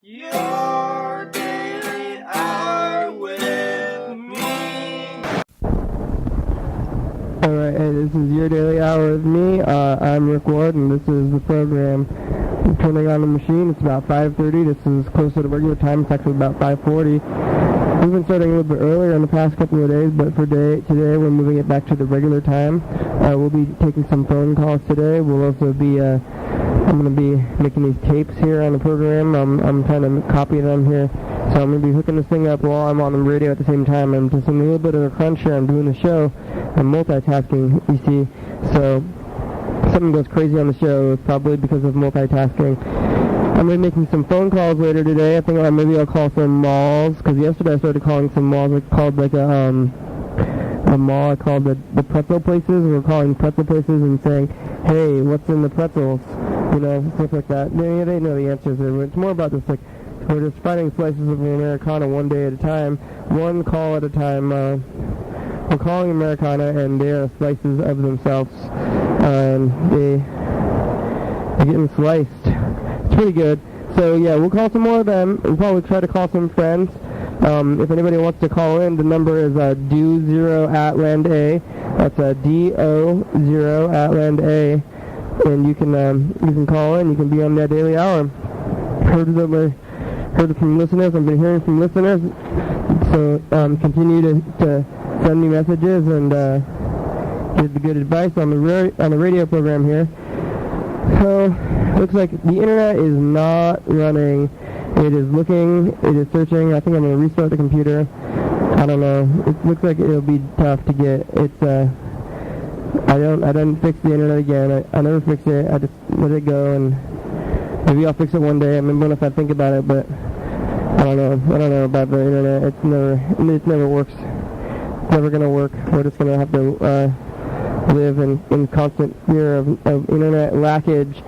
Your daily hour with me. Alright, hey, this is Your Daily Hour with me. I'm Rick Ward, and this is the program. I'm turning on the machine. It's about 5:30. This is closer to regular time. It's actually about 5:40. We've been starting a little bit earlier in the past couple of days, but for today we're moving it back to the regular time. We'll be taking some phone calls today. We'll also be, I'm going to be making these tapes here on the program. I'm trying to copy them here. So I'm going to be hooking this thing up while I'm on the radio at the same time. I'm just in a little bit of a crunch here. I'm doing the show. I'm multitasking, you see. So if something goes crazy on the show, it's probably because of multitasking. I'm going to be making some phone calls later today. I think maybe I'll call some malls, because yesterday I started calling some malls. I called like a mall. I called the pretzel places. We're calling pretzel places and saying, hey, what's in the pretzels? You know, stuff like that. They know the answers. It's more about just like, we're just finding slices of Americana one day at a time, one call at a time. We're calling Americana, and they are slices of themselves, and they're getting sliced. It's pretty good. So yeah, we'll call some more of them. We'll probably try to call some friends. If anybody wants to call in, the number is do0@land-a. That's do0@land-a, and you can call in. You can be on that daily hour. Heard from listeners. I've been hearing from listeners. So continue to send me messages and give the good advice on the radio program here. So looks like the internet is not running. It is looking. It is searching. I think I'm going to restart the computer. I don't know. It looks like it'll be tough to get. It's I didn't fix the internet again. I never fix it. I just let it go, and maybe I'll fix it one day. I mean, if I think about it, but I don't know about the internet. It never works. It's never gonna work. We're just gonna have to live in constant fear of internet lackage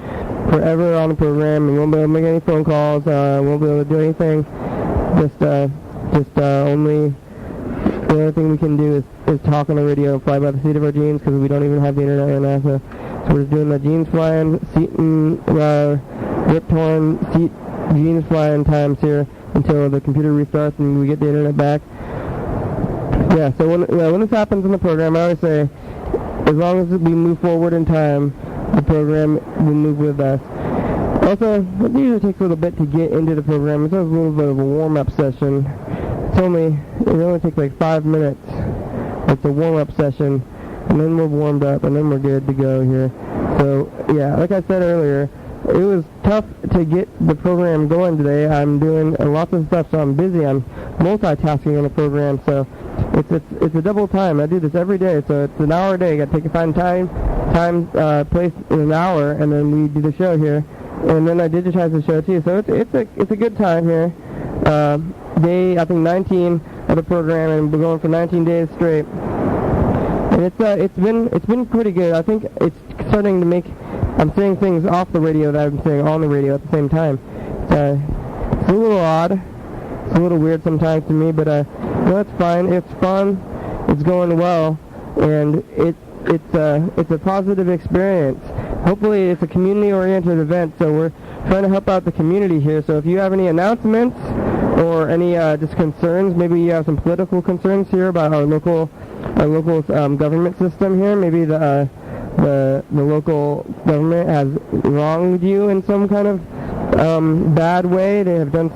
forever on the program. We won't be able to make any phone calls. Won't be able to do anything. Only the only thing we can do is talk on the radio and fly by the seat of our jeans, because we don't even have the internet right now. So we're just doing the jeans flying, seat and rip torn seat jeans flying times here until the computer restarts and we get the internet back. Yeah. So when this happens in the program, I always say, as long as we move forward in time, the program will move with us. Also, it usually takes a little bit to get into the program. It's a little bit of a warm-up session. It only takes like 5 minutes. It's a warm-up session, and then we're warmed up, and then we're good to go here. So, yeah, like I said earlier, it was tough to get the program going today. I'm doing lots of stuff, so I'm busy. I'm multitasking on the program, so it's a double time. I do this every day, so it's an hour a day. I got to find time, place in an hour, and then we do the show here, and then I digitize the show too. So it's a good time here. Day, I think 19 of the program, and we're going for 19 days straight. And it's been pretty good. I think it's starting to make. I'm saying things off the radio that I'm saying on the radio at the same time. It's a little odd. It's a little weird sometimes to me, but no, it's fine. It's fun. It's going well, and it's a positive experience. Hopefully, it's a community-oriented event, so we're trying to help out the community here. So if you have any announcements or any just concerns, maybe you have some political concerns here about our local government system here. Maybe the local government has wronged you in some kind of bad way. They've done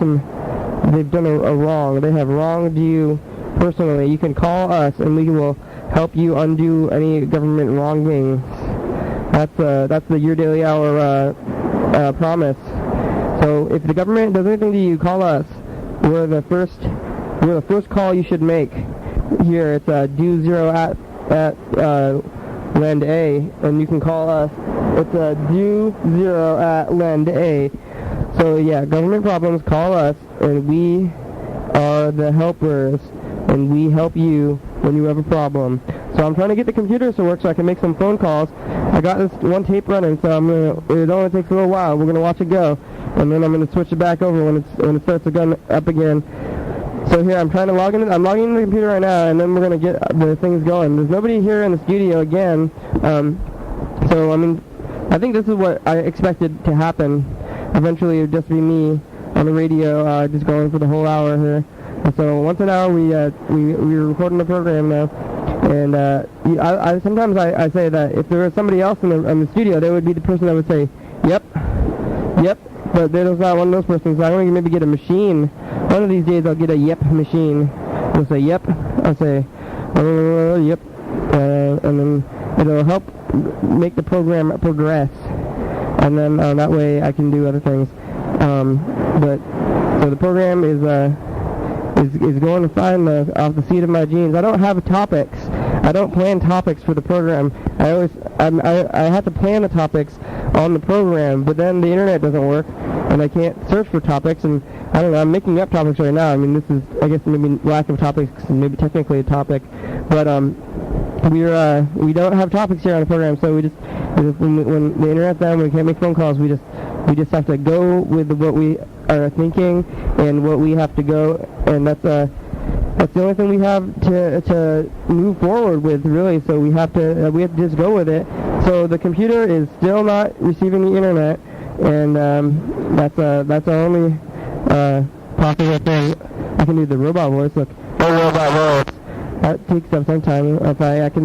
a wrong. They have wronged you personally. You can call us, and we will help you undo any government wrongings. That's the Your Daily Hour promise. So if the government does anything to you, call us. We're the first call you should make. Here it's do0@land-a, and you can call us. It's do0@land-a. So yeah, government problems, call us, and we are the helpers, and we help you when you have a problem. So I'm trying to get the computer to work so I can make some phone calls. I got this one tape running, so it only takes a little while. We're gonna watch it go, and then I'm gonna switch it back over when it starts to go up again. So here, I'm trying to log in. I'm logging into the computer right now, and then we're gonna get the things going. There's nobody here in the studio again, so I mean, I think this is what I expected to happen. Eventually, it would just be me on the radio, just going for the whole hour here. And so once an hour we're recording the program now. And sometimes I say that if there was somebody else in the studio, they would be the person that would say, yep. But there's not one of those persons. So I'm going to maybe get a machine. One of these days I'll get a yep machine. It'll say yep. I'll say yep. And then it'll help make the program progress. And then that way I can do other things. So the program is going fine off the seat of my jeans. I don't have topics. I don't plan topics for the program. I have to plan the topics on the program, but then the internet doesn't work, and I can't search for topics, and I don't know, I'm making up topics right now. I mean, this is, I guess, maybe lack of topics, maybe technically a topic, but we don't have topics here on the program, so we just when the internet's down, we can't make phone calls, we just have to go with what we are thinking and what we have to go, and that's the only thing we have to move forward with, really. So we have to just go with it. So the computer is still not receiving the internet, and that's the only possible thing. I can do the robot voice. Look, robot voice. That takes up some time. If I can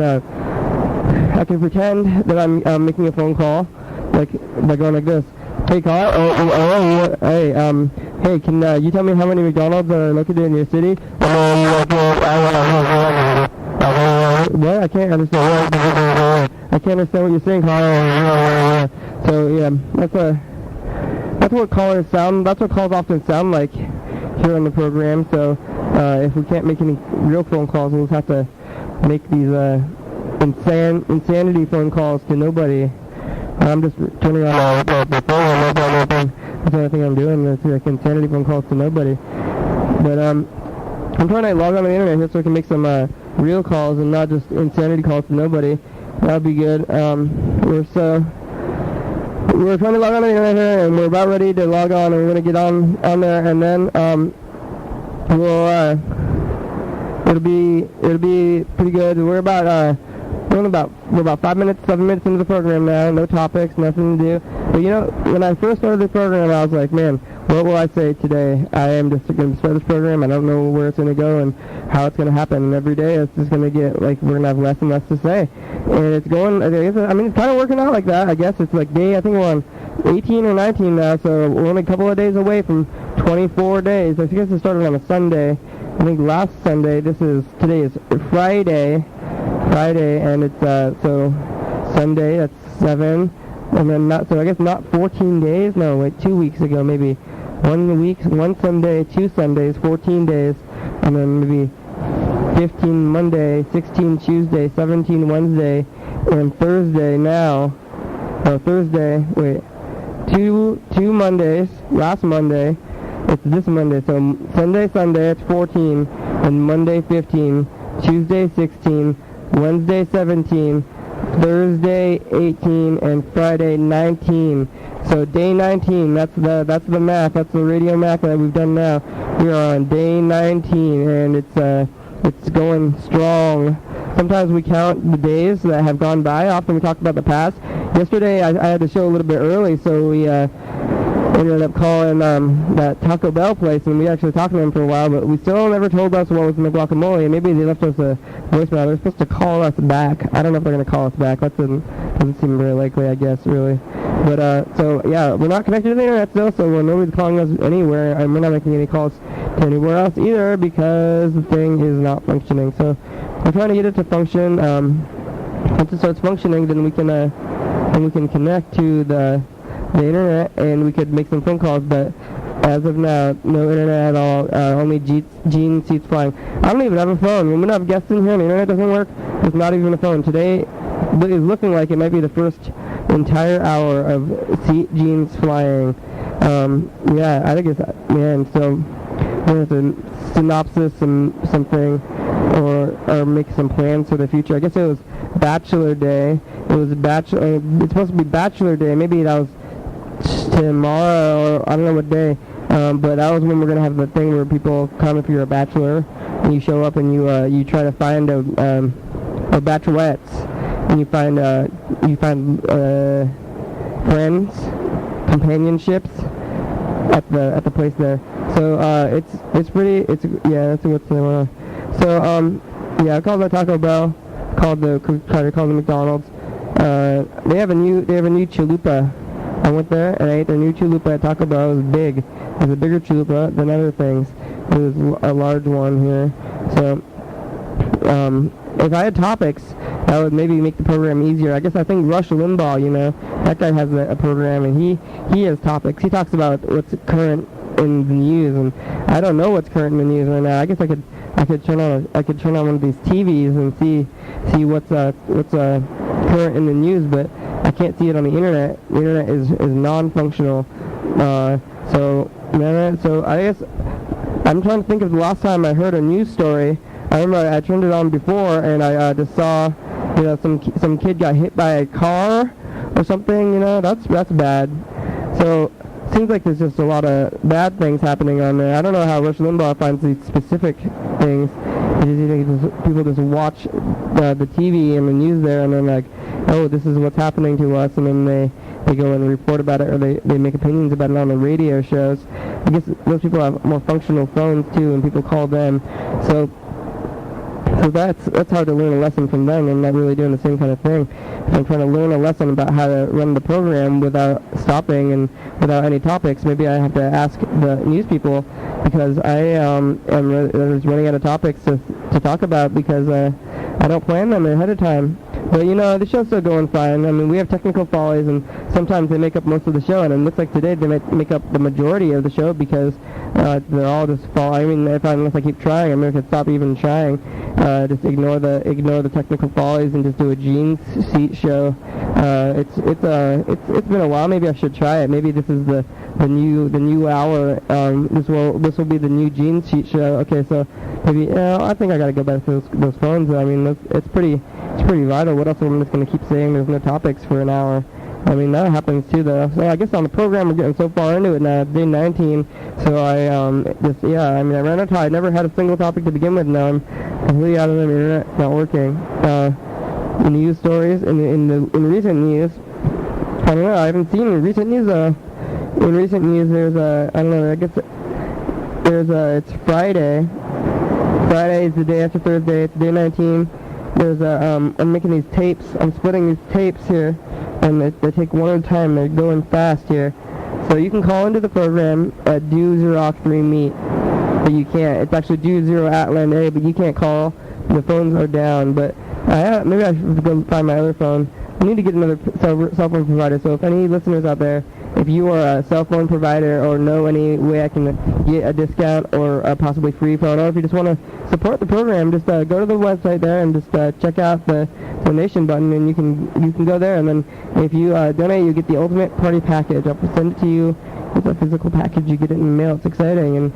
pretend that I'm making a phone call, like by going like this. Hey, caller. Hey, can you tell me how many McDonald's are located in your city? What? I can't understand. I can't understand what you're saying, caller. So yeah, that's what callers sound. That's what calls often sound like here on the program. So if we can't make any real phone calls, we'll have to make these insanity phone calls to nobody. I'm just turning on the phone. That's the only thing I'm doing. It's like insanity phone calls to nobody. But I'm trying to log on to the internet here so I can make some real calls and not just insanity calls to nobody. That'd be good. We're trying to log on to the internet here, and we're about ready to log on, and we're going to get on there, and then it'll be pretty good. We're about 7 minutes into the program now. No topics, nothing to do. But you know, when I first started the program, I was like, man, what will I say today? I am just going to start this program. I don't know where it's going to go and how it's going to happen. And every day it's just going to get, like, we're going to have less and less to say. And it's going, I mean, it's kind of working out like that. I guess it's like I think we're on 18 or 19 now, so we're only a couple of days away from 24 days. I guess it started on a Sunday. I think last Sunday. Today is Friday, and it's, so Sunday, that's 7. And then I guess not 14 days. No, wait, 2 weeks ago, maybe 1 week, 1 Sunday, 2 Sundays, 14 days, and then maybe 15 Monday, 16 Tuesday, 17 Wednesday, and Thursday now. Oh, Thursday, wait, two Mondays, last Monday, it's this Monday, so Sunday, it's 14, and Monday, 15, Tuesday, 16, Wednesday, 17, Thursday 18, and Friday 19. So day 19, that's the math, that's the radio math that we've done now. We're on day 19, and it's going strong. Sometimes we count the days that have gone by. Often we talk about the past. Yesterday I had to show a little bit early, so we ended up calling that Taco Bell place, and we actually talked to them for a while, but we still never told us what was in the guacamole, and maybe they left us a voicemail. They're supposed to call us back. I don't know if they're going to call us back. That doesn't seem very likely, I guess, really. But, so, yeah, we're not connected to the internet still, so nobody's calling us anywhere, and we're not making any calls to anywhere else either, because the thing is not functioning. So we're trying to get it to function. Once it starts functioning, then we can connect to the internet, and we could make some phone calls, but as of now, no internet at all, only Gene seats flying. I don't even have a phone. We don't have guests in here, and the internet doesn't work. There's not even a phone. Today is looking like it might be the first entire hour of Gene's flying. Yeah, I think it's, man, so we're going to have to synopsis something, or make some plans for the future. I guess it was Bachelor Day. It's supposed to be Bachelor Day. Maybe that was tomorrow, or I don't know what day, but that was when we're gonna have the thing where people come if you're a bachelor, and you show up and you try to find or bachelorettes, and you find friends, companionships, at the place there. So it's pretty. That's what's the one. So I called the Taco Bell, called the McDonald's. They have a new chalupa. I went there and I ate their new chalupa at Taco Bell. It was big. It was a bigger chalupa than other things. It was a large one here. So if I had topics, that would maybe make the program easier. I think Rush Limbaugh, that guy has a program, and he has topics. He talks about what's current in the news, and I don't know what's current in the news right now. I guess I could turn on one of these TVs and see what's current in the news, but I can't see it on the internet. The internet is non-functional. So I guess I'm trying to think of the last time I heard a news story. I remember I turned it on before, and I just saw, some kid got hit by a car or something. That's bad. So seems like there's just a lot of bad things happening on there. I don't know how Rush Limbaugh finds these specific things. People just watch the TV and the news there, and then like, oh, this is what's happening to us, and then they go and report about it, or they make opinions about it on the radio shows. I guess those people have more functional phones too, and people call them. So that's hard to learn a lesson from them. I'm not really doing the same kind of thing. If I'm trying to learn a lesson about how to run the program without stopping and without any topics, maybe I have to ask the news people, because I am running out of topics to talk about, because I don't plan them ahead of time. But the show's still going fine. I mean, we have technical follies, and sometimes they make up most of the show, and it looks like today they make up the majority of the show, because they're all just fall. I mean, unless I keep trying, I'm going to stop even trying. Just ignore the technical follies and just do a jeans seat show. It's been a while. Maybe I should try it. Maybe this is the new hour. This will be the new jeans sheet show. Okay, so maybe I think I gotta go back to those phones. I mean, it's pretty vital. What else am I just gonna keep saying there's no topics for an hour? I mean, that happens too, though. So I guess on the program we're getting so far into it now. It's day 19, so I I ran out of time. I never had a single topic to begin with. Now I'm completely out of the internet. It's not working. News stories in recent news. I don't know. I haven't seen recent news. In recent news, there's I don't know. I guess it's Friday. Friday is the day after Thursday. It's day 19. There's I'm making these tapes. I'm splitting these tapes here, and they take one at a time. They're going fast here. So you can call into the program at do 03 meet, but you can't. It's actually do 0 Atland A, but you can't call. The phones are down. But maybe I should go find my other phone. I need to get another cell phone provider. So if any listeners out there, if you are a cell phone provider or know any way I can get a discount or a possibly free phone, or if you just want to support the program, just go to the website there and just check out the donation button, and you can go there, and then if you donate, you get the ultimate party package. I'll send it to you. It's a physical package. You get it in the mail. It's exciting, and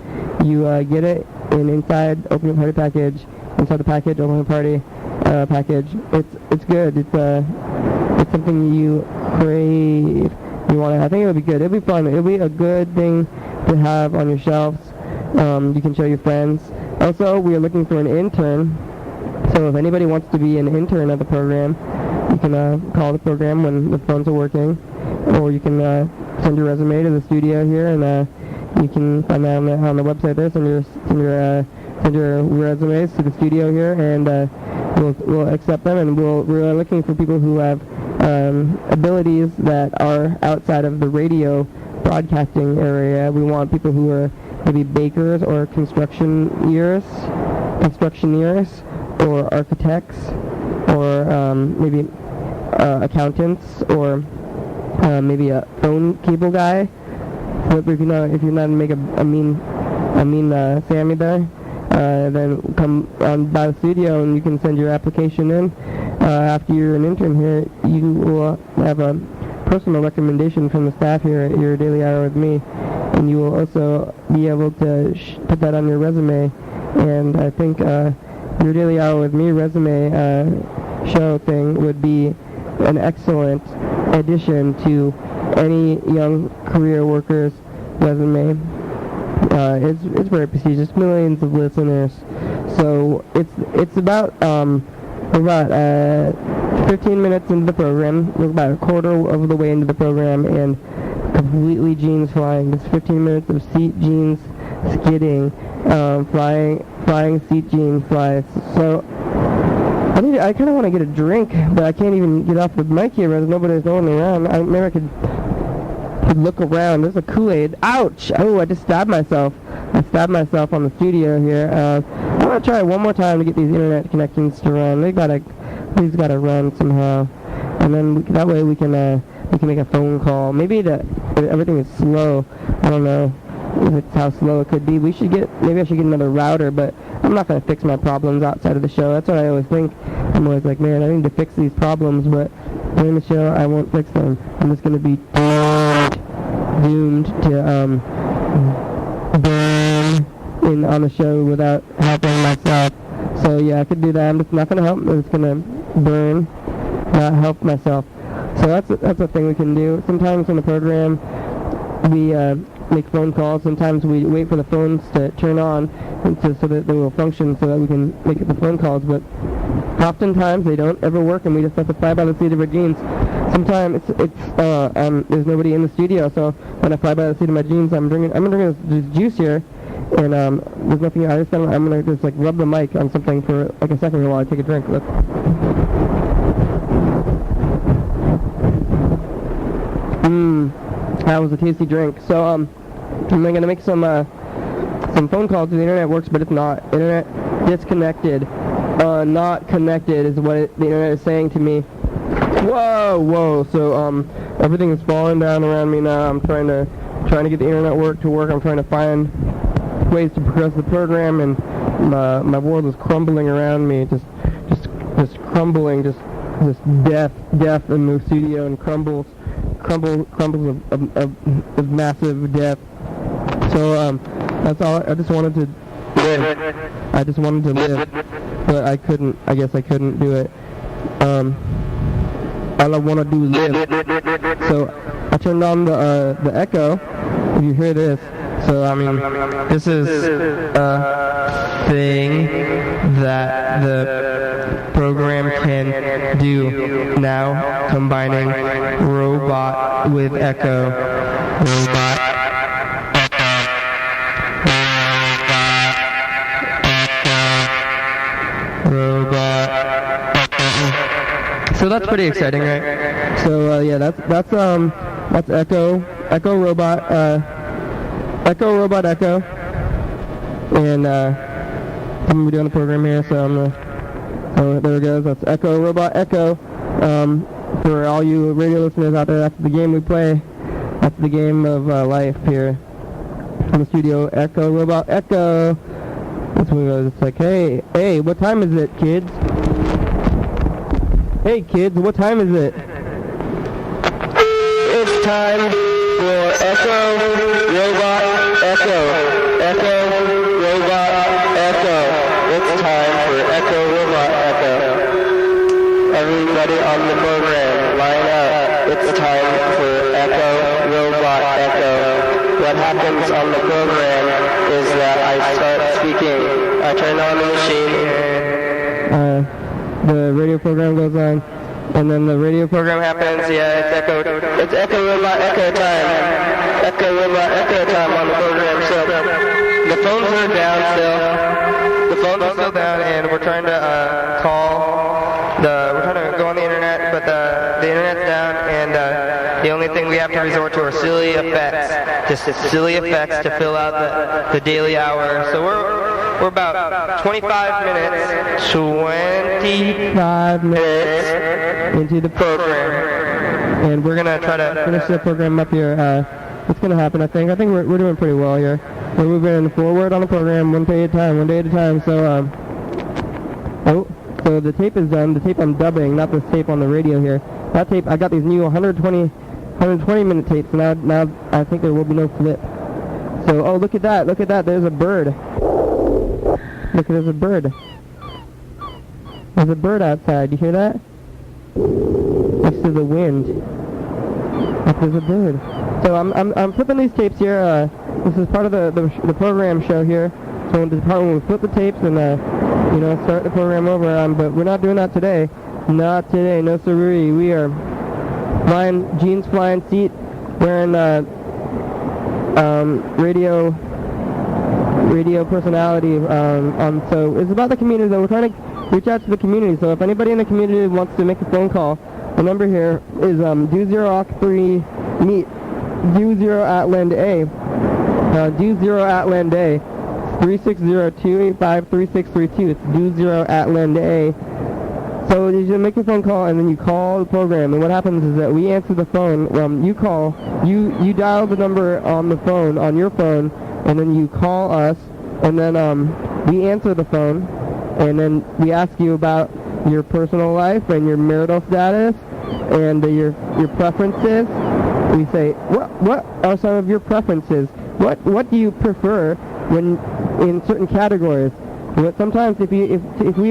you get it inside ultimate party package. Inside the package, ultimate party package. It's good. It's something you crave. I think it'll be good. It'll be fun. It'll be a good thing to have on your shelves. You can show your friends. Also, we are looking for an intern. So if anybody wants to be an intern at the program, you can call the program when the phones are working, or you can send your resume to the studio here, and you can find that on the website there. Send your resumes to the studio here, and we'll accept them. And we're looking for people who have abilities that are outside of the radio broadcasting area. We want people who are maybe bakers or constructioneers, or architects, or maybe accountants, or maybe a phone cable guy. So if you're not make a mean Sammy there, then come on by the studio and you can send your application in. After you're an intern here, you will have a personal recommendation from the staff here at Your Daily Hour with Me, and you will also be able to put that on your resume. And I think Your Daily Hour with Me resume show thing would be an excellent addition to any young career worker's resume. It's very prestigious, millions of listeners. So it's about we're about 15 minutes into the program. We're about a quarter of the way into the program, and completely jeans flying. Just 15 minutes of seat jeans skidding, flying seat jeans flies. So I kind of want to get a drink, but I can't even get off the mic here. There's nobody's going around. Maybe I could look around. There's a Kool-Aid. Ouch! Oh, I just stabbed myself. I stabbed myself on the studio here. I'm gonna try one more time to get these internet connections to run. These gotta run somehow, and then that way we can make a phone call. Maybe everything is slow. I don't know if it's how slow it could be. Maybe I should get another router, but I'm not gonna fix my problems outside of the show. That's what I always think. I'm always like, man, I need to fix these problems, but during the show I won't fix them. I'm just gonna be doomed to burn on the show without helping myself. So yeah, I could do that. I'm just not gonna help. I'm just gonna burn, not help myself. So that's a thing we can do. Sometimes in the program we make phone calls. Sometimes we wait for the phones to turn on so that they will function, so that we can make the phone calls. But oftentimes they don't ever work, and we just have to fly by the seat of our jeans. Sometimes there's nobody in the studio, so when I fly by the seat of my jeans, I'm drinking this juice here, and there's nothing. I'm gonna just like rub the mic on something for like a second while I take a drink. Look. That was a tasty drink. So I'm gonna make some phone calls. The internet works, but it's not. Internet disconnected. Not connected is what the internet is saying to me. Whoa. So everything is falling down around me now. I'm trying to get the internet to work. I'm trying to find ways to progress the program, and my world is crumbling around me. Just crumbling. Just death in the studio, and crumbles of massive death. So that's all. I just wanted to live. But I couldn't. I guess I couldn't do it. All I want to do is live. So I turned on the echo. If you hear this, so I mean, this is a thing that the program can do now, combining robot with echo. Robot. So that's pretty exciting, right? So yeah, that's Echo Robot, Echo, and I'm gonna be doing the program here. So so there it goes. That's Echo Robot Echo. For all you radio listeners out there, that's the game we play. That's the game of life here in the studio. Echo Robot Echo. That's when it goes. It's like, hey, what time is it, kids? Hey, kids, what time is it? It's time for Echo Robot Echo. Echo Robot Echo. It's time for Echo Robot Echo. Everybody on the program, line up. It's time for Echo Robot Echo. What happens on the program is that I start speaking. I turn on the machine. The radio program goes on, and then the radio program happens. Yeah, it's Echo Robot Echo time. Echo Robot Echo time on the program. So the phones are down still. The phones are still down, and we're trying to we're trying to go on the internet, but the internet's down, and the only thing we have to resort to are silly effects. Just silly effects to fill out the daily hour. So we're about 25 minutes into the program, and we're gonna try to finish the program up here. It's gonna happen, I think. I think we're doing pretty well here. We're moving forward on the program, one day at a time. So so the tape is done. The tape I'm dubbing, not this tape on the radio here. That tape, I got these new 120 minute tapes. Now I think there will be no flip. So look at that. There's a bird. Look, there's a bird. There's a bird outside. You hear that? Next to the wind. Look, there's a bird. So I'm flipping these tapes here. This is part of the program show here. So when we flip the tapes and start the program over. But we're not doing that today. Not today. No siree. We are flying jeans, flying seat we're in radio personality. So it's about the community. So we're trying to reach out to the community. So if anybody in the community wants to make a phone call, the number here is do 0 meet do 0 at lend a. Do 0 at lend a. 360-285-3632. It's do 0 at lend a. So you make a phone call and then you call the program, and what happens is that we answer the phone. You call, you dial the number on the phone, on your phone, and then you call us, and then we answer the phone, and then we ask you about your personal life and your marital status and your preferences. We say, what are some of your preferences? What do you prefer when in certain categories? But sometimes if we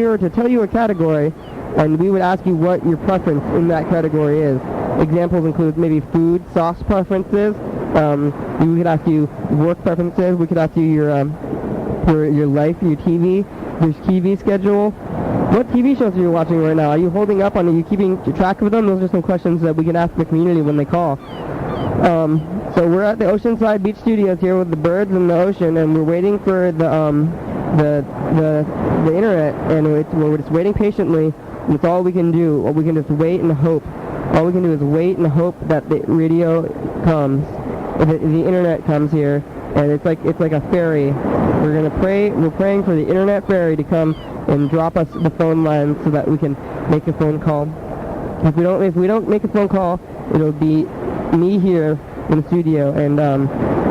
were to tell you a category, and we would ask you what your preference in that category is. Examples include maybe food, sauce preferences. We could ask you work preferences. We could ask you your life, your TV schedule. What TV shows are you watching right now? Are you holding up on? Are you keeping track of them? Those are some questions that we can ask the community when they call. So we're at the Oceanside Beach Studios here with the birds and the ocean, and we're waiting for the internet, and we're just waiting patiently. And it's all we can do. We can just wait and hope. All we can do is wait and hope that the radio comes, the internet comes here, and it's like a ferry. We're gonna pray. We're praying for the internet ferry to come and drop us the phone line so that we can make a phone call. If we don't make a phone call, it'll be me here in the studio, and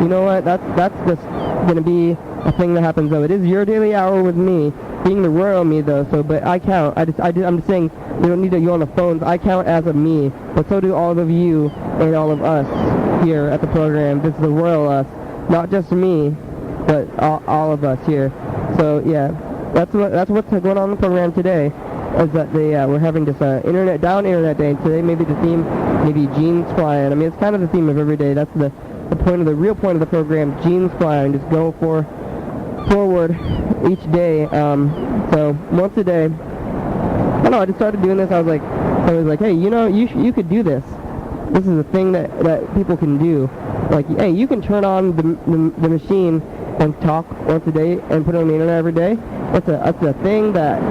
you know what? That's just gonna be a thing that happens. Though it is your daily hour with me, being the royal me though. So, but I count. I'm just saying we don't need you on the phones. I count as a me, but so do all of you and all of us here at the program. This is the royal us, not just me, but all of us here. So yeah, that's what's going on in the program today. Is that we're having this internet day. Today maybe the theme, maybe Genes Flying. I mean, it's kind of the theme of every day. That's the real point of the program, Genes Flying. Just go forward each day. So once a day. I don't know, I just started doing this. I was like, hey, you could do this. This is a thing that people can do. Like, hey, you can turn on the machine and talk once a day and put it on the internet every day. That's a thing that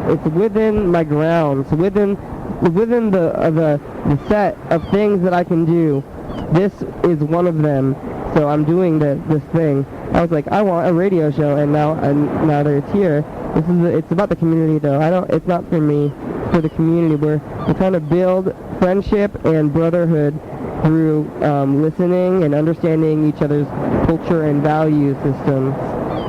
it's within my grounds, within the set of things that I can do. This is one of them. So I'm doing this thing. I was like, I want a radio show, and now that it's here, it's about the community though. It's not for me, it's for the community. We're trying to build friendship and brotherhood through listening and understanding each other's culture and value systems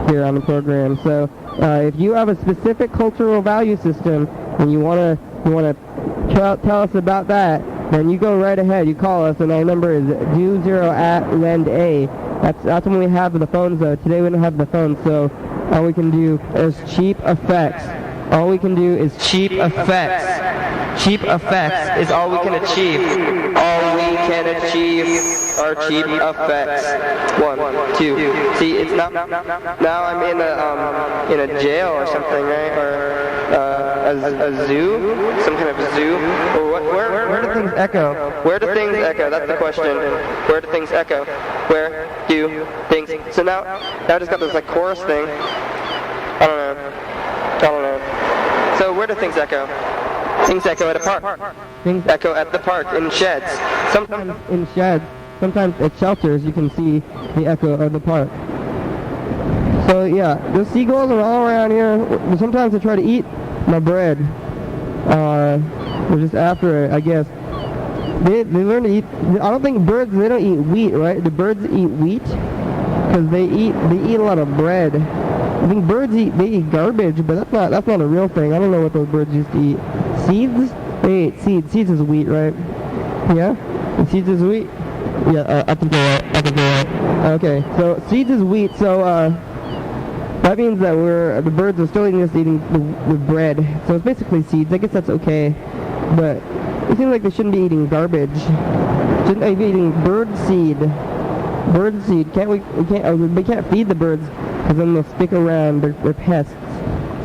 here on the program. So if you have a specific cultural value system and you wanna tell us about that, then you go right ahead. You call us, and our number is do 0 at lend a. That's when we have the phones though. Today we don't have the phones, so all we can do is cheap effects. All we can do is cheap effects. Cheap effects is all we can achieve. All we can achieve are cheap effects. 1, 2. See, it's now I'm in a jail or something, right? Or a zoo, some kind of a zoo. Or where do things echo? Where do things echo? That's the question. Where do things echo? Where do things? So now I just got this like chorus thing. I don't know. So where do things echo? Things echo at a park. Things echo at the park, in sheds. Sometimes in sheds, sometimes at shelters you can see the echo of the park. So yeah, the seagulls are all around here. Sometimes they try to eat my bread. They're just after it, I guess. They learn to eat. I don't think birds, they don't eat wheat, right? Do birds eat wheat? Because they eat a lot of bread. I think birds eat garbage, but that's not a real thing. I don't know what those birds used to eat. Seeds? They ate seeds. Seeds is wheat, right? Yeah? And seeds is wheat? Yeah, I think you're right. Okay, so seeds is wheat, so that means that the birds are still eating the bread. So it's basically seeds. I guess that's okay. But it seems like they shouldn't be eating garbage. Shouldn't they be eating bird seed? Bird seed. We can't feed the birds because then they'll stick around. They're pests.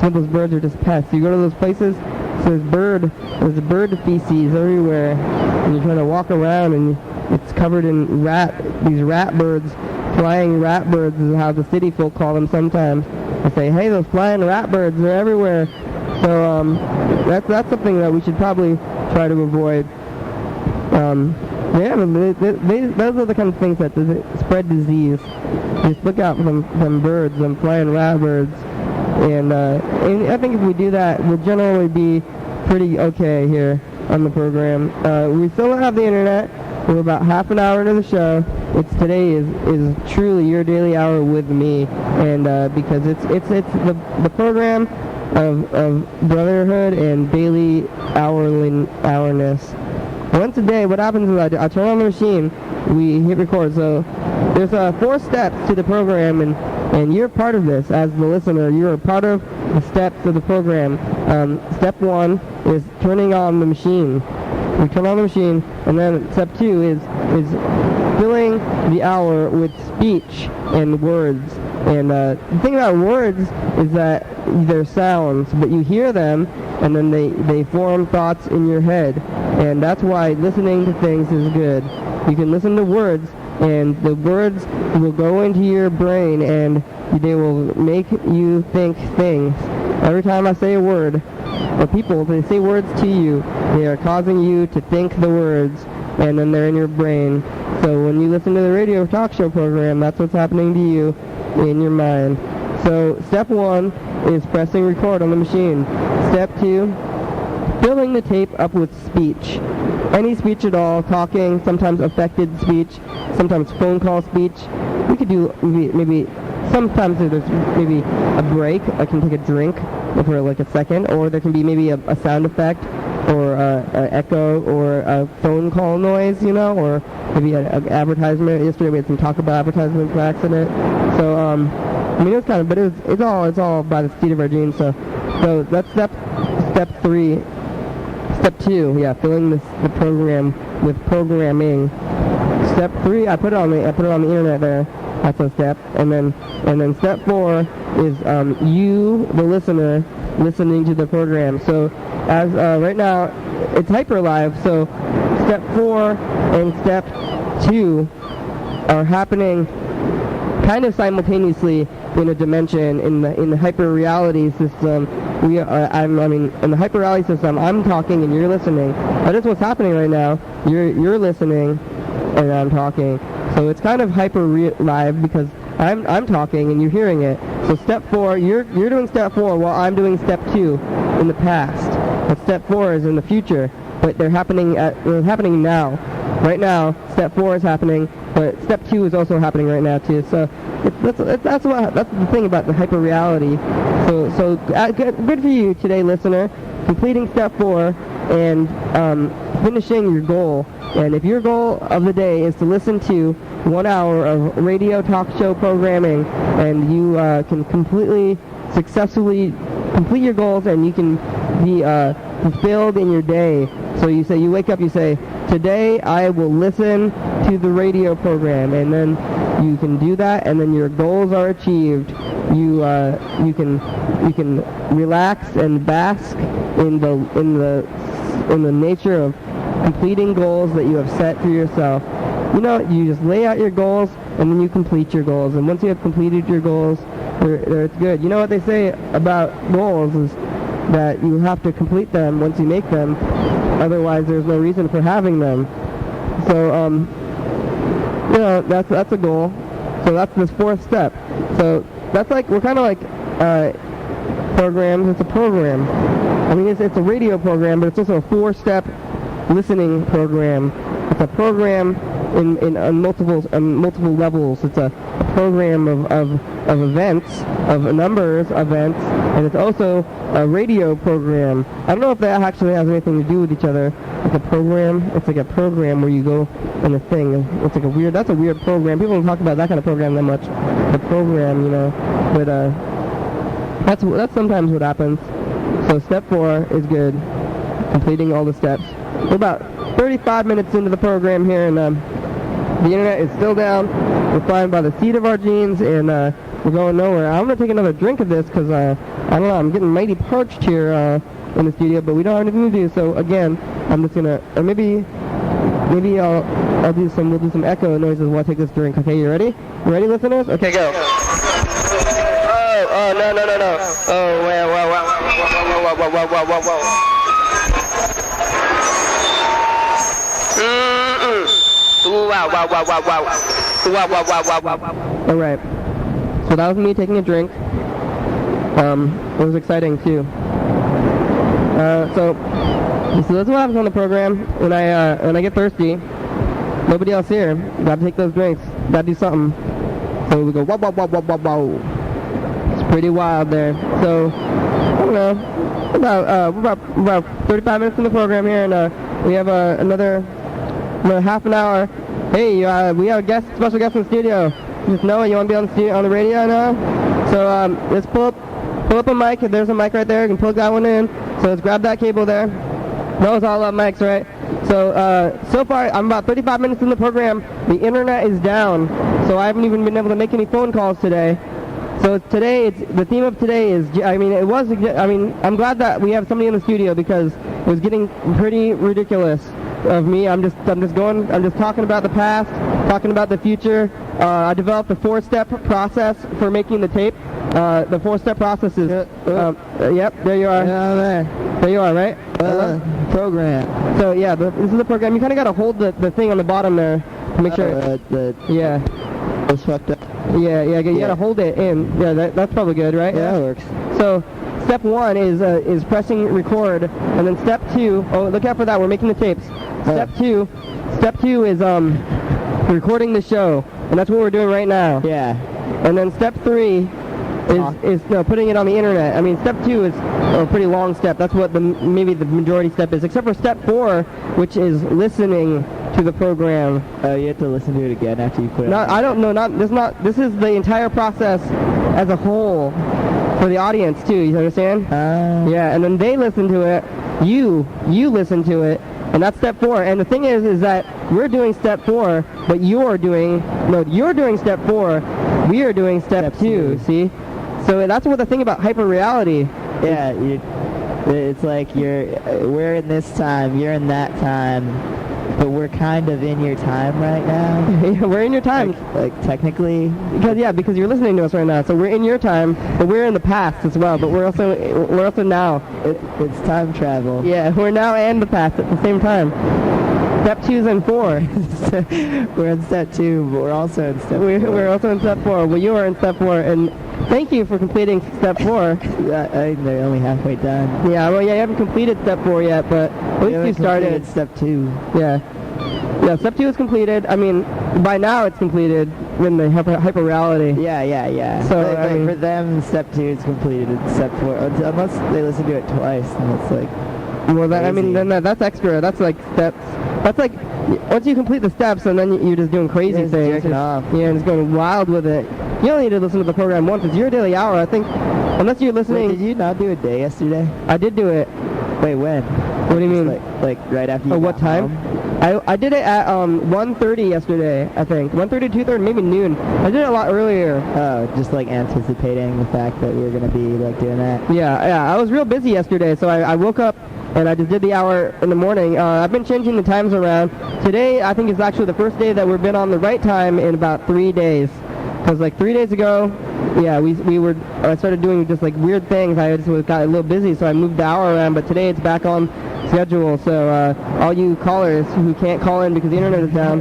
Some of those birds are just pests. You go to those places, so there's bird feces everywhere, and you're trying to walk around and it's covered in these rat birds. Flying rat birds is how the city folk call them sometimes. They say, hey, those flying rat birds, they're everywhere. So that's something that we should probably try to avoid. Yeah, those are the kind of things that spread disease. Just look out for them birds, them flying rat birds. And I think if we do that, we'll generally be pretty okay here on the program. We still don't have the internet. We're about half an hour into the show. Today is truly your daily hour with me, and because it's the program of brotherhood and daily hourness. Once a day, what happens is I turn on the machine, we hit record. So there's 4 steps to the program, and you're part of this as the listener. You're a part of the steps of the program. Step 1 is turning on the machine. We turn on the machine, and then step 2 is filling the hour with speech and words. And the thing about words is that they're sounds, but you hear them, and then they form thoughts in your head. And that's why listening to things is good. You can listen to words, and the words will go into your brain, and they will make you think things. Every time I say a word, or people, they say words to you, they are causing you to think the words, and then they're in your brain. So when you listen to the radio talk show program, that's what's happening to you in your mind. So step 1 is pressing record on the machine. Step 2, filling the tape up with speech. Any speech at all, talking, sometimes affected speech, sometimes phone call speech. We could do maybe sometimes there's maybe a break. I can take a drink for like a second, or there can be maybe a sound effect, or an echo, or a phone call noise, or maybe an advertisement. Yesterday we had some talk about advertisements by accident. So it was kind of, but it's all by the seat of our genes. So that's step 3. Step 2, yeah, filling the program with programming. Step 3, I put it on the internet there. That's a step, and then step 4 is you, the listener, listening to the program. So as right now, it's hyper live. So step 4 and step 2 are happening kind of simultaneously in a dimension in the hyper reality system. In the hyper reality system, I'm talking and you're listening. That is what's happening right now. You're listening and I'm talking. So it's kind of hyper live because I'm talking and you're hearing it. So step 4, you're doing step 4 while I'm doing step 2 in the past. But step 4 is in the future. But they're happening now. Right now, step 4 is happening, but step 2 is also happening right now too. So that's the thing about the hyper reality. So good for you today, listener, completing step 4 and finishing your goal. And if your goal of the day is to listen to 1 hour of radio talk show programming, and you can successfully complete your goals, and you can be fulfilled in your day. So you wake up, you say, today I will listen to the radio program, and then you can do that, and then your goals are achieved. You can relax and bask in the nature of completing goals that you have set for yourself. You just lay out your goals, and then you complete your goals. And once you have completed your goals, it's good. You know what they say about goals is that you have to complete them once you make them. Otherwise, there's no reason for having them. So, that's a goal. So that's this 4th step. So that's we're kind of like programs. It's a program. I mean, it's a radio program, but it's also a 4-step listening program. It's a program on multiple levels. It's a program of events, of numbers of events, and it's also a radio program. I don't know if that actually has anything to do with each other. It's a program. It's like a program where you go in a thing. It's like that's a weird program. People don't talk about that kind of program that much. The program, but that's sometimes what happens. So step 4 is good, completing all the steps. We're about 35 minutes into the program here, and the internet is still down. We're flying by the seat of our jeans, and we're going nowhere. I'm going to take another drink of this because, I don't know, I'm getting mighty parched here in the studio, but we don't have anything to do. So, again, I'm just going to, maybe maybe we'll do some echo noises while I take this drink. Okay, you ready? You ready, listeners? Okay, go. Oh, no. Oh, whoa. Wow. All right. So that was me taking a drink. It was exciting too. So that's what happens on the program when I get thirsty. Nobody else here. Gotta take those drinks. Gotta do something. So we go wow. It's pretty wild there. So I don't know. About 35 minutes in the program here, and we have another half an hour. Hey, we have a special guest in the studio. Just Noah, you want to be on the radio now? So let's pull up a mic. If there's a mic right there, you can plug that one in. So let's grab that cable there. Those all up mics, right? So far, I'm about 35 minutes in the program. The internet is down, so I haven't even been able to make any phone calls today. So today, the theme of today is, I'm glad that we have somebody in the studio because it was getting pretty ridiculous of me. I'm just talking about the past, talking about the future. I developed a 4-step process for making the tape. The 4-step process is, yep, there you are. Yeah, there you are, right? Program. So yeah, this is the program. You kind of got to hold the thing on the bottom there to make sure. Yeah. It's fucked up. Yeah. You got to hold it in. Yeah, that's probably good, right? Yeah, it works. So step 1 is pressing record, and then step 2. Oh, look out for that. We're making the tapes. Step 2 is recording the show, and that's what we're doing right now. Yeah. And then step 3 is putting it on the internet. I mean, step 2 is a pretty long step. That's what maybe the majority step is, except for step 4, which is listening to the program. Oh, you have to listen to it again after you put it. I don't know. This is the entire process as a whole for the audience too. You understand? Yeah, and then they listen to it. You listen to it, and that's step 4. And the thing is that we're doing step 4, but you're doing step 4. We are doing step 2. See? So that's what the thing about hyperreality. Yeah, it's like we're in this time, you're in that time, but we're kind of in your time right now. Yeah, we're in your time. Like technically. Because you're listening to us right now. So we're in your time, but we're in the past as well. But we're also now. It's time travel. Yeah, we're now and the past at the same time. Step 2 and 4. We're in step 2, but we're also in step 4. We're also in step 4. Well, you are in step 4, and thank you for completing step 4. They're only halfway done. Yeah, well, you haven't completed step 4 yet, but at least you started. Step 2. Yeah, step 2 is completed. I mean, by now it's completed in the hyperreality. Yeah. So for them, step 2 is completed. It's step 4, unless they listen to it twice, and it's like. Well, that's extra. That's like steps. That's like once you complete the steps, and then you're just doing crazy things. Jerking off. Yeah, and just going wild with it. You don't need to listen to the program once. It's your daily hour, I think. Unless you're listening. Wait, did you not do a day yesterday? I did do it. Wait, when? What do you mean? Like right after you got what time? home? I did it at 1:30 yesterday, I think. 1:30, 2:30, maybe noon. I did it a lot earlier. Oh, just like anticipating the fact that we were gonna be like doing that. Yeah. I was real busy yesterday, so I woke up and I just did the hour in the morning. I've been changing the times around. Today, I think, is actually the first day that we've been on the right time in about 3 days. Because like 3 days ago, yeah, I started doing just like weird things. I just got a little busy, so I moved the hour around. But today it's back on schedule. So all you callers who can't call in because the internet is down,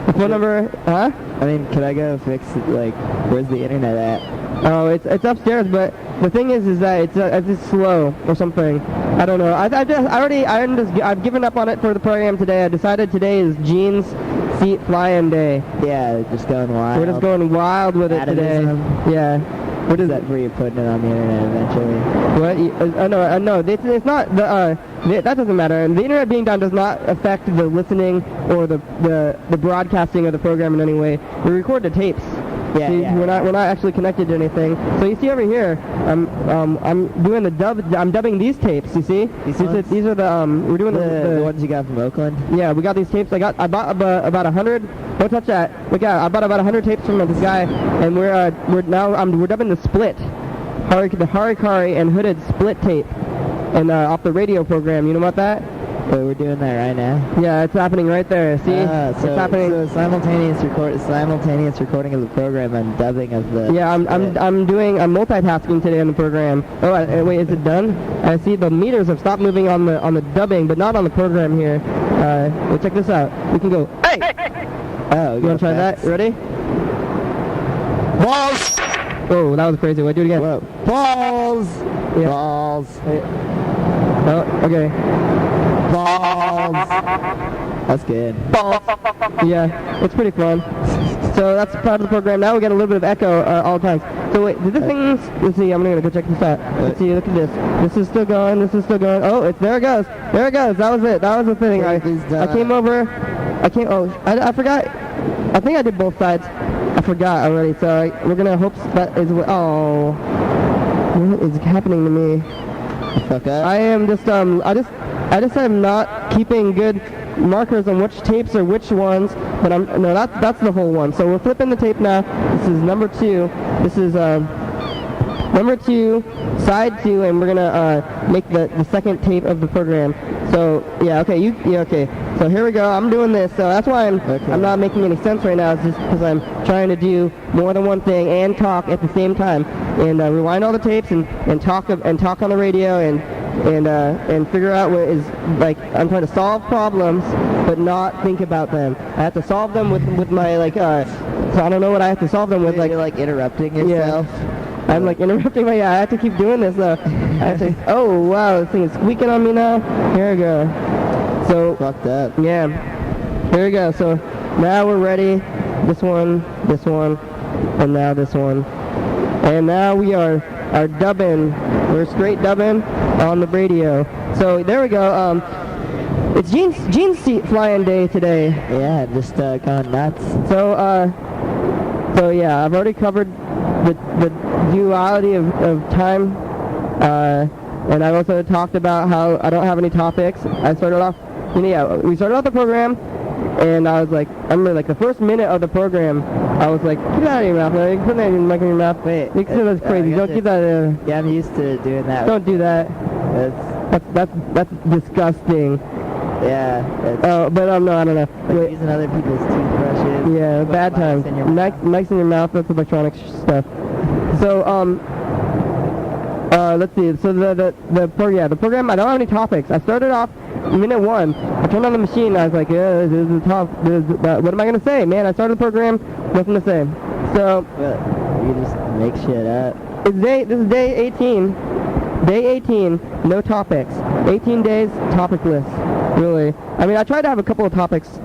the phone number, huh? I mean, could I go fix it? Like, where's the internet at? Oh, it's upstairs, but the thing is that it's slow or something. I don't know. I've given up on it for the program today. I decided today is Gene's seat flying day. Yeah, just going wild. We're just going wild with it today. Yeah. What is that for you putting it on the internet eventually? What? No. It's not that doesn't matter. And the internet being down does not affect the listening or the broadcasting of the program in any way. We record the tapes. Yeah, see, yeah. We're not actually connected to anything. So you see over here, I'm doing the dub. I'm dubbing these tapes. You see? These are the we're doing the ones you got from Oakland. Yeah, we got these tapes. I bought about 100. Don't touch that. Look out! I bought about 100 tapes from this guy, and we're dubbing the split, the Harikari and Hooded split tape, and off the radio program. You know about that? But we're doing that right now. Yeah, it's happening right there. See? It's happening. So simultaneous recording of the program and dubbing of the. Yeah, I'm multitasking today on the program. Oh, wait, is it done? I see the meters have stopped moving on the dubbing, but not on the program here. Well, check this out. We can go. Hey! Oh, You want to try that? Ready? Balls! Oh, that was crazy. Wait, do it again. Whoa. Balls! Yeah. Balls. Oh, okay. Balls! That's good. Balls! Yeah, it's pretty fun. So that's part of the program. Now we get a little bit of echo all the time. So wait, did this thing... Let's see, I'm going to go check this out. Let's see, look at this. This is still going, this is still going. Oh, there it goes. There it goes. That was it. That was the thing. I came over... I forgot. I think I did both sides. I forgot already, so we're going to hope that is what... Oh... What is happening to me? Fuck up. I am just, I just am not keeping good markers on which tapes are which ones, but that's the whole one. So we're flipping the tape now. This is number 2. This is, number 2, side 2, and we're gonna, make the second tape of the program. So, yeah, okay, okay. So here we go. I'm doing this, so that's why I'm not making any sense right now. It's just because I'm trying to do more than one thing and talk at the same time, and rewind all the tapes and talk on the radio and figure out what is, like, I'm trying to solve problems but not think about them. I have to solve them with my, like, so I don't know what I have to solve them with, like. You're, like, interrupting yourself. Yeah. I'm like interrupting I have to keep doing this though. Oh wow, this thing is squeaking on me now. Here we go. So fucked up. Yeah. Here we go. So now we're ready. This one, and now this one. And now we are dubbing. We're straight dubbing on the radio. So there we go. It's Gene's seat flying day today. Yeah, just going nuts. So yeah, I've already covered the duality of time, and I've also talked about how I don't have any topics. I started off, we started off the program, and I was like, I remember like the first minute of the program, I was like, keep that in your mouth, man. Put that in your mouth. Wait, that's crazy. Don't keep that in. Yeah, I'm used to doing that. Don't do that. That's disgusting. Yeah. Oh, but no, I don't know. Like using other people's toothbrushes. Yeah, bad times. Mics in your mouth. That's electronic stuff. So let's see. So the program. I don't have any topics. I started off minute 1. I turned on the machine. I was like, yeah, this is the top. What am I gonna say, man? I started the program. Nothing to say. So you just make shit up. This is day 18. Day 18. No topics. 18 days topicless. Really. I mean, I tried to have a couple of topics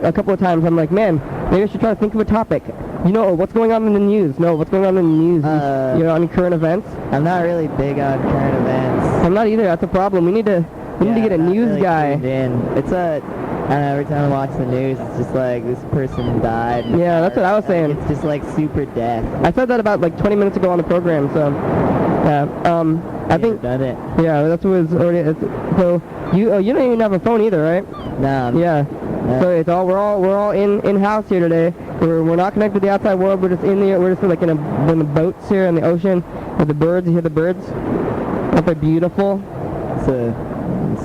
a couple of times. I'm like, man, maybe I should try to think of a topic. What's going on in the news? No, what's going on in the news? On current events? I'm not really big on current events. I'm not either. That's a problem. We need to get a news really guy. It's every time I watch the news, it's just like, this person died. Yeah, that's what I was saying. It's just like super death. I said that about like 20 minutes ago on the program, so, yeah. I think... done it. Yeah, that's what was already... So, you don't even have a phone either, right? No. Yeah. So it's we're all in-house here today. We're not connected to the outside world. We're just we're just like in the boats here in the ocean with the birds. You hear the birds? Aren't they beautiful? It's a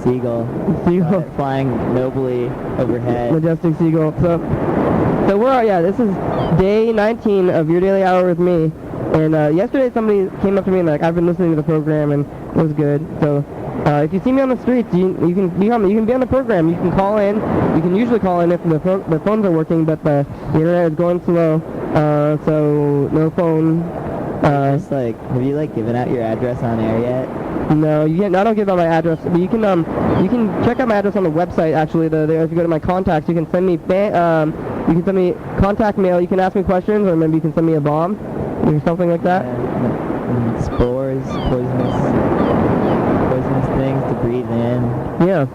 seagull. Flying nobly overhead. Majestic seagull. So this is day 19 of Your Daily Hour with me. And yesterday somebody came up to me and like, I've been listening to the program and it was good. So if you see me on the streets, you can be on the program. You can call in. You can usually call in if the phones are working, but the internet is going slow. So no phone. Have you given out your address on air yet? No, I don't give out my address. But you can check out my address on the website. Actually, if you go to my contacts, you can send me contact mail. You can ask me questions, or maybe you can send me a bomb or something like that. Spores, poisonous things to breathe in. Yeah.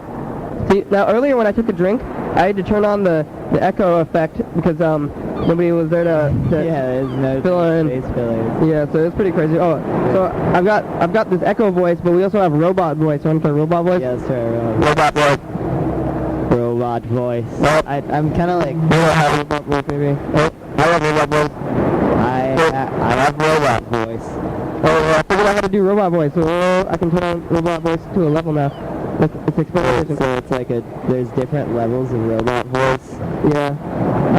See, now earlier when I took a drink, I had to turn on the echo effect because nobody was there to there's no fill in. Space fillers. Yeah, so it's pretty crazy. Oh, so I've got this echo voice, but we also have robot voice. Want to try robot voice? Yeah, sir. Robot voice. Robot voice. I'm kind of like. You don't have robot voice, baby. Oh, I have robot voice. I have robot voice. Oh, I figured out how to do robot voice, so I can turn on robot voice to a level now. It's experimentation. So it's like there's different levels of robot voice. Yeah.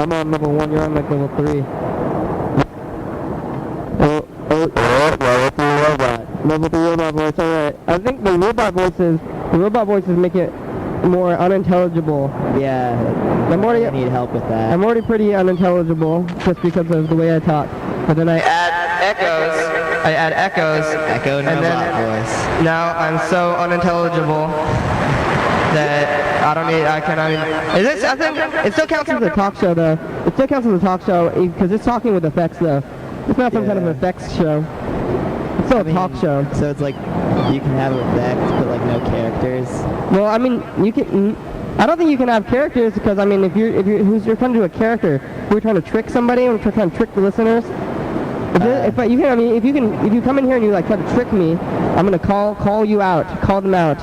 I'm on level 1, you're on like level 3. Level 3 robot. Level 3 robot voice, alright. I think the robot voices make it more unintelligible. Yeah. I need help with that. I'm already pretty unintelligible just because of the way I talk. But then I add echoes. Echo and robot voice. Now I'm so unintelligible that I think it still counts as a talk show though. It still counts as a talk show because it's talking with effects though. It's not some kind of effects show. It's still a talk show. So it's like you can have effects but like no characters. Well, I mean, you can. I don't think you can have characters because I mean, if you're trying to do a character, if we're trying to trick somebody, we're trying to trick the listeners. If you come in here and you like try to trick me, I'm gonna call them out.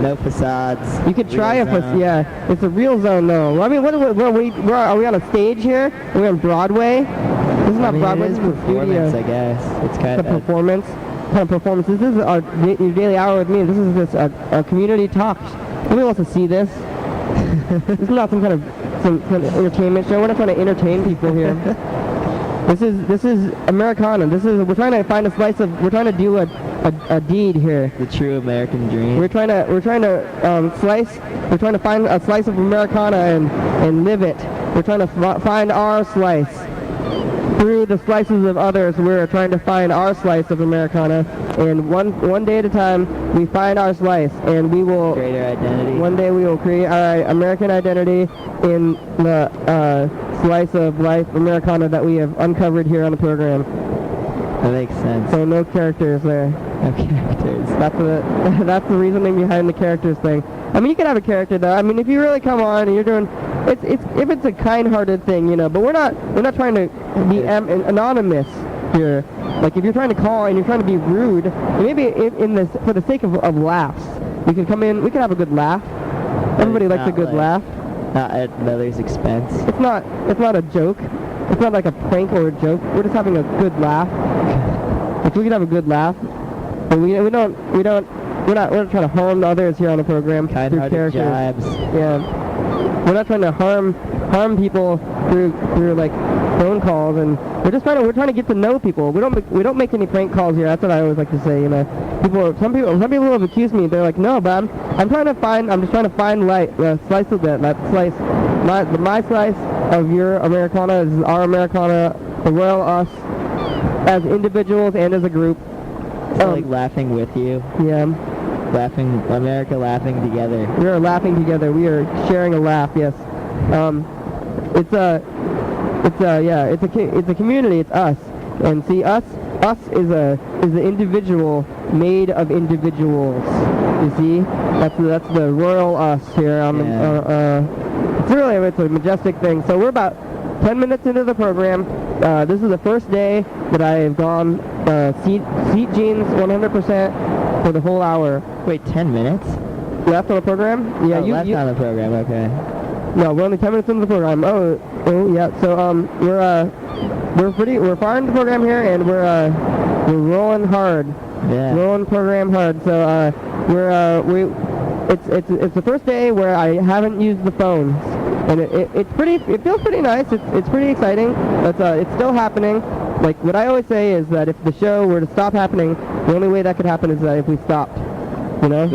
No facades. You could try it, yeah. It's a real zone though. I mean, are we on a stage here? Are we on Broadway? This is not Broadway. It is this is a performance, studio. I guess. It's kind of performance. Kind of performance. This is your daily hour with me. This is just a community talk. Nobody wants to see this. This is not some kind of entertainment show. We're not trying to entertain people here. This is Americana. We're trying to find a slice of. We're trying to do a deed here. The true American dream. We're trying to slice. We're trying to find a slice of Americana and live it. We're trying to find our slice. Through the slices of others, we're trying to find our slice of Americana, and one day at a time, we find our slice, and we will create our identity. One day we will create our American identity in the slice of life Americana that we have uncovered here on the program. That makes sense. So no characters there. No characters. That's the reasoning behind the characters thing. I mean, you can have a character though. I mean, if you really come on and you're doing, if it's a kind-hearted thing, you know. But we're not trying to be anonymous here. Like if you're trying to call and you're trying to be rude, maybe for the sake of laughs, we can come in. We can have a good laugh. Everybody likes a good laugh. Not at another's expense. It's not a joke. It's not like a prank or a joke. We're just having a good laugh. If we can have a good laugh, and we're not trying to harm others here on the program through characters. Jibes. Yeah, we're not trying to harm people through like phone calls, and we're trying to get to know people. We don't make any prank calls here. That's what I always like to say. You know, some people have accused me. They're like, no, but I'm just trying to find slice of that slice. My slice of your Americana is our Americana, the royal us, as individuals and as a group. So like laughing with you. Yeah. America laughing together. We are laughing together. We are sharing a laugh. Yes. It's a community. It's us. And see, us is the individual made of individuals. You see, that's the royal us here. It's a majestic thing. So we're about 10 minutes into the program. This is the first day that I have gone seat jeans 100% for the whole hour. Wait, 10 minutes? Left on the program? Yeah, left on the program. Okay. No, we're only 10 minutes into the program. Oh, yeah. So we're far into the program here, and we're rolling hard. Yeah. Rolling program hard. So it's the first day where I haven't used the phones, and it feels pretty nice. It's pretty exciting. It's still happening. Like what I always say is that if the show were to stop happening, the only way that could happen is that if we stopped. You know?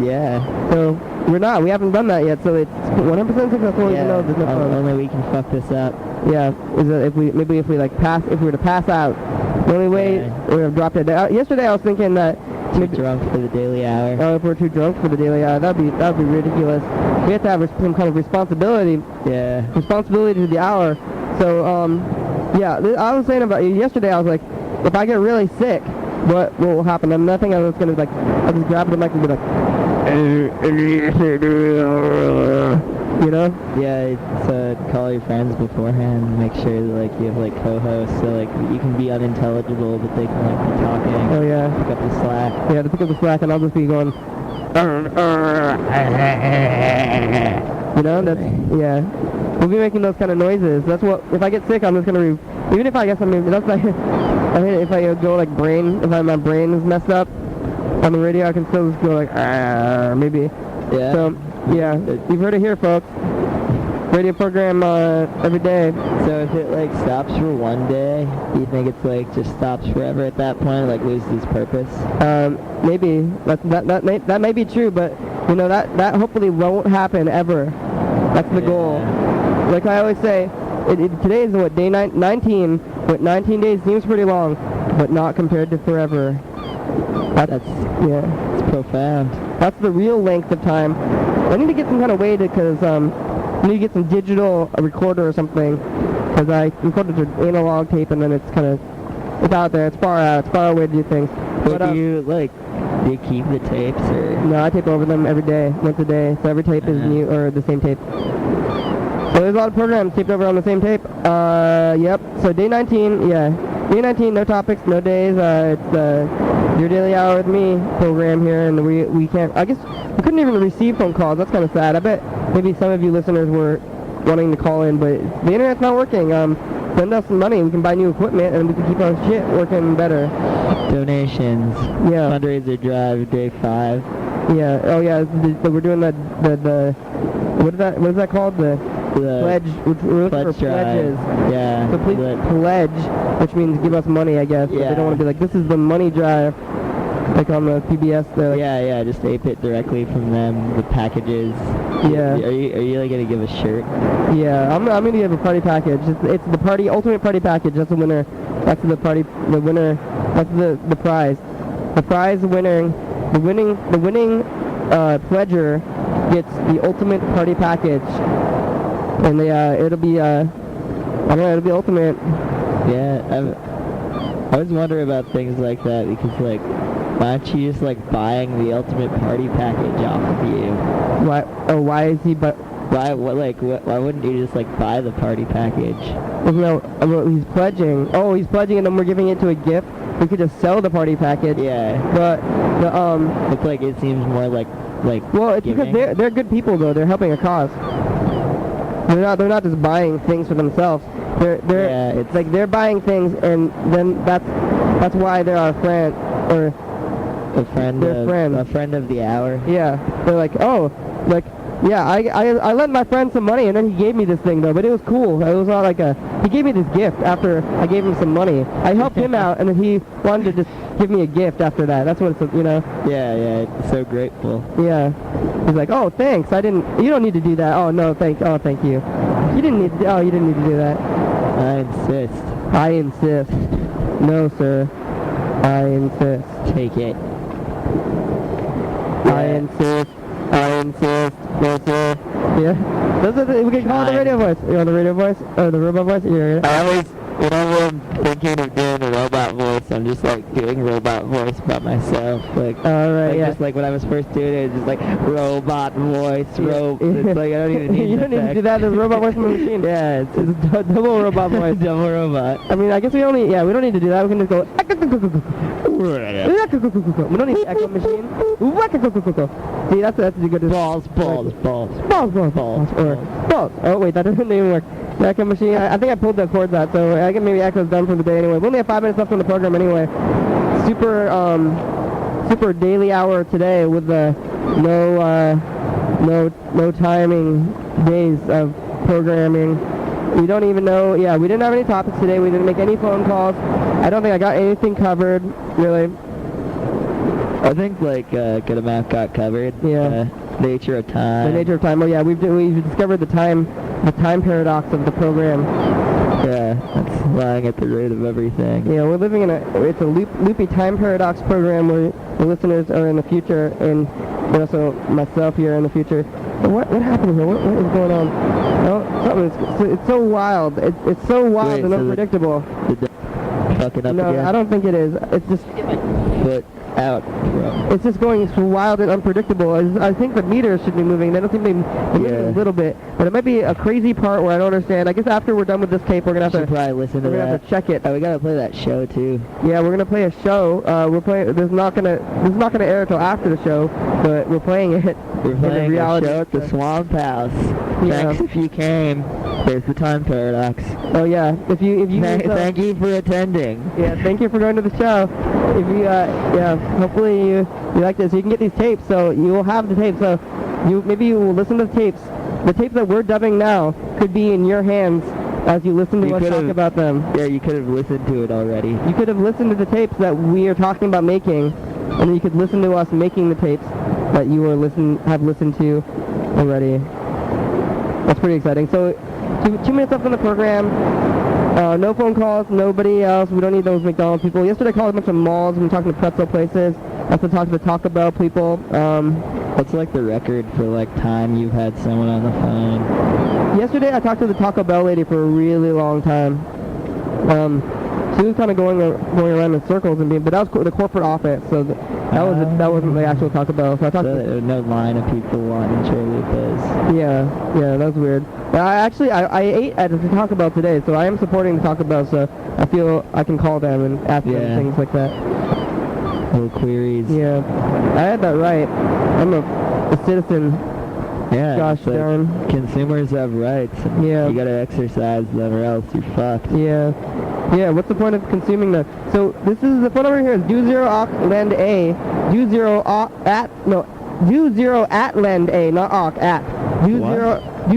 Yeah. So we haven't done that yet. So it's 100% successful. Yeah. Even though there's no phone. Only we can fuck this up. Yeah. Is that if we were to pass out, the only way we would have dropped it. Yesterday I was thinking that. Too drunk for the daily hour. Oh, if we're too drunk for the daily hour, that'd be ridiculous. We have to have some kind of responsibility. Yeah. Responsibility to the hour. So, yeah, I was saying about yesterday. I was like, if I get really sick, what will happen? And nothing. I was gonna I'll just grab the mic and be like, you know? Yeah. So call your friends beforehand. And make sure that you have co-hosts, so you can be unintelligible, but they can be talking. Oh yeah. Pick up the slack. Yeah, to pick up the slack, and I'll just be going. You know, yeah. We'll be making those kind of noises. That's what. If I get sick, I'm just gonna. Even if I guess that's if I go if my brain is messed up, on the radio, I can still just go like, maybe. Yeah. So, yeah, you've heard it here, folks. Radio program every day. So if it like stops for one day, do you think it's like just stops forever at that point, like loses its purpose? Maybe that may be true, but you know that hopefully won't happen ever. That's the goal. Like I always say, today is what, day 19. But 19 days seems pretty long, but not compared to forever. That's it's profound. That's the real length of time. I need to get some kind of way to, because I need to get some digital recorder or something, because I recorded an analog tape and then it's out there. It's far out. It's far away to do things. But do you keep the tapes or? No, I tape over them every day, once a day. So every tape is new, or the same tape. So there's a lot of programs taped over on the same tape. Yep. So day 19, Day 19, no topics, no days. It's Your Daily Hour with Me program here, and we can't, I guess, we couldn't even receive phone calls. That's kind of sad. I bet maybe some of you listeners were wanting to call in, but the internet's not working. Send us some money. We can buy new equipment, and we can keep our shit working better. Donations. Yeah. Fundraiser drive, day 5. Yeah. Oh yeah. We're doing the what is that called? The pledge. We're looking for pledges. Yeah. So please pledge, which means give us money, I guess. Yeah. But they don't want to be like, this is the money drive, like on the PBS. Like, yeah. Just ape it directly from them. The packages. Yeah. Are you like gonna give a shirt? Yeah. I'm gonna give a party package. It's the ultimate party package. That's the winner. That's the winner. That's the prize. The prize winning. The winning pledger gets the ultimate party package, and it'll be I don't know, it'll be ultimate. Yeah, I was wondering about things like that because like, why aren't you just like buying the ultimate party package off of you? Why? Oh, why is he? But why? Why wouldn't you just like buy the party package? No, he's pledging. Oh, he's pledging, and then we're giving it to a gift. We could just sell the party package. Yeah. But it's like, it seems more like. Well, it's giving. because they're good people though. They're helping a cause. They're not just buying things for themselves. It's like they're buying things, and then that's why they're our friend, or a friend of the hour. Yeah. They're like, oh, like. Yeah, I lent my friend some money, and then he gave me this thing, though, but it was cool. It was not like he gave me this gift after I gave him some money. I helped him out, and then he wanted to just give me a gift after that. That's what it's, Yeah, it's so grateful. Yeah. He's like, oh, thanks, you don't need to do that. Oh, no, thank you. You didn't need to do that. I insist. No, sir. I insist. Take it. I insist. No, sir. Yeah. We can call it the radio voice. You want the radio voice? Or the robot voice? Yeah. I always, whenever I'm thinking of doing a robot voice, I'm just like doing robot voice by myself. Like, just like when I was first doing it, it's just like robot voice, It's like I don't even need You don't need to do that. There's a robot voice from the machine. Yeah, it's a double robot voice. Double robot. I mean, I guess we don't need to do that. We can just go. We don't need the echo machine. See, that's a good. Balls. Or balls. Oh wait, that doesn't even work. The echo machine. I think I pulled the cords out, so I think maybe echo's done for the day anyway. We only have 5 minutes left on the program anyway. Super daily hour today with no timing days of programming. We don't even know. Yeah, we didn't have any topics today. We didn't make any phone calls. I don't think I got anything covered, really. I think like a good amount got covered. Yeah. Nature of time. The nature of time. Oh yeah, we've discovered the time paradox of the program. Yeah, that's lying at the root of everything. Yeah, we're living in it's a loopy time paradox program where the listeners are in the future, and also myself here in the future. But what happened here? What is going on? Oh, something. It's so wild. It's so wild and unpredictable. Fucking up no, again? I don't think it is. It's just get my foot out, bro. It's just going so wild and unpredictable. I think the meters should be moving. They don't seem to be moving a little bit, but it might be a crazy part where I don't understand. I guess after we're done with this tape, we're gonna have to probably listen to that. We're gonna have to check it. Oh, we gotta play that show too. Yeah, we're gonna play a show. This is not gonna air until after the show, but we're playing it. We're playing a show at the Swamp House. Yeah. Thanks if you came. There's the time paradox. Oh yeah, if you Thank you for attending. Yeah, thank you for going to the show. If you hopefully you like this. You can get these tapes, so you will have the tapes. So maybe you will listen to the tapes. The tapes that we're dubbing now could be in your hands as you listen to us talk about them. Yeah, you could have listened to it already. You could have listened to the tapes that we are talking about making, and then you could listen to us making the tapes that you have listened to already. That's pretty exciting. So 2 minutes left on the program. No phone calls, nobody else. We don't need those McDonald's people. Yesterday I called a bunch of malls and talking to pretzel places. I also talked to the Taco Bell people. What's like the record for like time you've had someone on the phone? Yesterday I talked to the Taco Bell lady for a really long time. She was kind of going around in circles but that was the corporate office, so that wasn't the actual Taco Bell. So I talked there was no line of people wanting chalupas. Yeah, that was weird. I ate at the Taco Bell today, so I am supporting the Taco Bell, so I feel I can call them and ask them things like that. Little queries. Yeah, I had that right. I'm a citizen. Yeah, gosh darn. Consumers have rights. Yeah. You gotta exercise them or else you're fucked. Yeah. Yeah, what's the point of consuming them? So this is the phone number here is do zero lend a, do zero at lend a, not awk, at. Do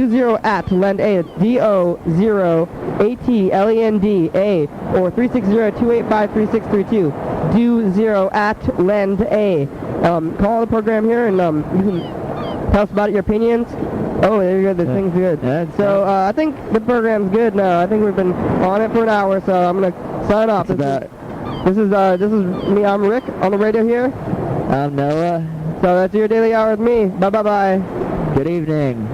zero at lend a, it's DO0 ATLEND A, or 360-285-3632. Do zero at lend a. Call the program here and you can tell us about your opinions. Oh, there you go. The thing's good. So I think the program's good now. I think we've been on it for an hour, so I'm gonna sign off. This is me. I'm Rick on the radio here. I'm Noah. So that's your daily hour with me. Bye. Good evening.